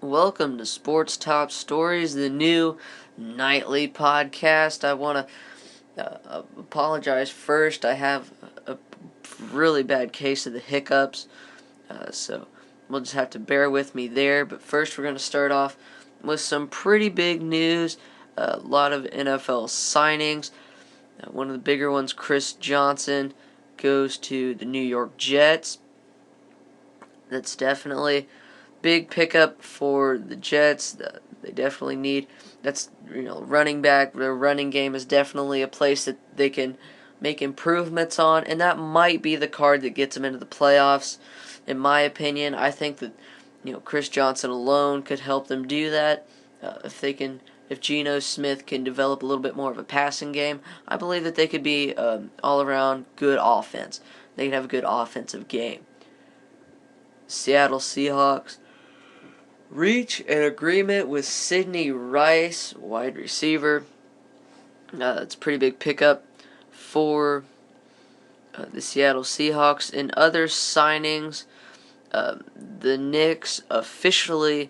Welcome to Sports Top Stories, the new nightly podcast. I want to apologize first. I have a really bad case of the hiccups, so we'll just have to bear with me there. But first, we're going to start off with some pretty big news. A lot of NFL signings. One of the bigger ones, Chris Johnson, goes to the New York Jets. That's definitely big pickup for the Jets. They definitely need. That's running back. Their running game is definitely a place that they can make improvements on, and that might be the card that gets them into the playoffs. In my opinion, I think that Chris Johnson alone could help them do that. If Geno Smith can develop a little bit more of a passing game, I believe that they could be all-around good offense. They could have a good offensive game. Seattle Seahawks reach an agreement with Sidney Rice, wide receiver. It's a pretty big pickup for the Seattle Seahawks. In other signings, the Knicks officially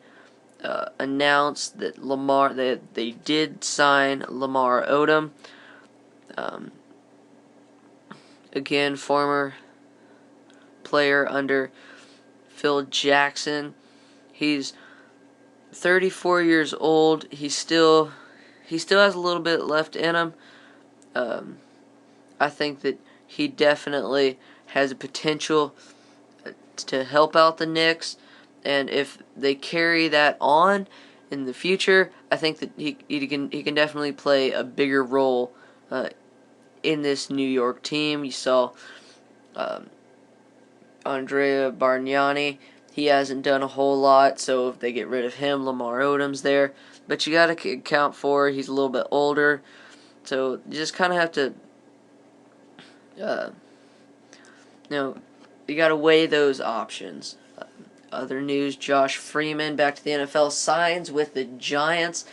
announced that they did sign Lamar Odom. Again, former player under Phil Jackson. He's 34 years old. He still has a little bit left in him. I think that he definitely has a potential to help out the Knicks, and if they carry that on in the future, I think that he can definitely play a bigger role in this New York team. You saw Andrea Bargnani. He hasn't done a whole lot, so if they get rid of him, Lamar Odom's there. But you got to account for he's a little bit older, so you just kind of have to, you got to weigh those options. Other news: Josh Freeman back to the NFL, signs with the Giants.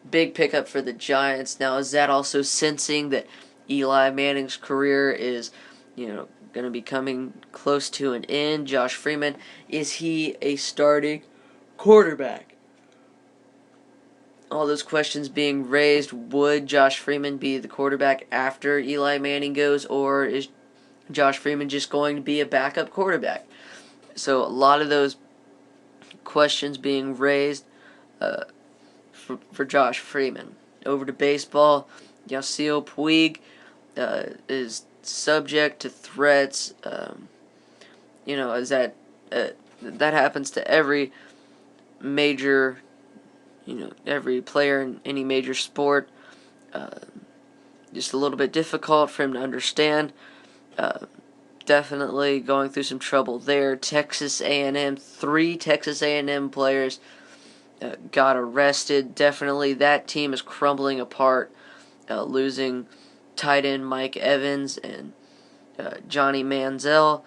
Big pickup for the Giants. Now, is that also sensing that Eli Manning's career is, going to be coming close to an end? Josh Freeman, is he a starting quarterback? All those questions being raised. Would Josh Freeman be the quarterback after Eli Manning goes, or is Josh Freeman just going to be a backup quarterback? So a lot of those questions being raised for Josh Freeman. Over to baseball, Yasiel Puig is subject to threats. As that happens to every major, every player in any major sport. Just a little bit difficult for him to understand. Definitely going through some trouble there. Texas A&M, 3 Texas A&M players got arrested. Definitely that team is crumbling apart, losing tight end Mike Evans and Johnny Manziel.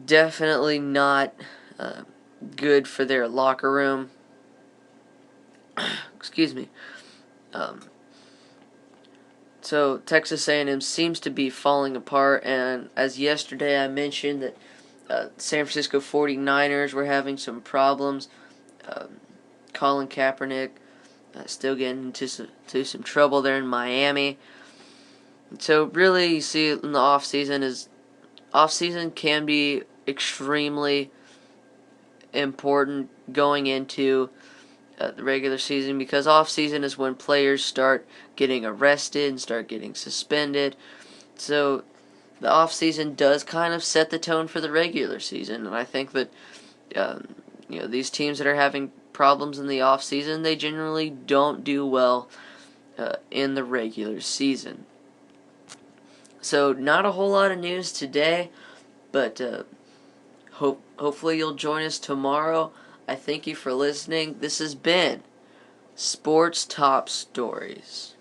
Definitely not good for their locker room. Excuse me. So Texas A&M seems to be falling apart, and as yesterday I mentioned that San Francisco 49ers were having some problems. Colin Kaepernick still getting into some trouble there in Miami. So really, you see in the off-season can be extremely important going into the regular season, because off-season is when players start getting arrested and start getting suspended. So the off-season does kind of set the tone for the regular season, and I think that these teams that are having problems in the off-season, they generally don't do well in the regular season. So not a whole lot of news today, but hopefully you'll join us tomorrow. I thank you for listening. This has been Sports Top Stories.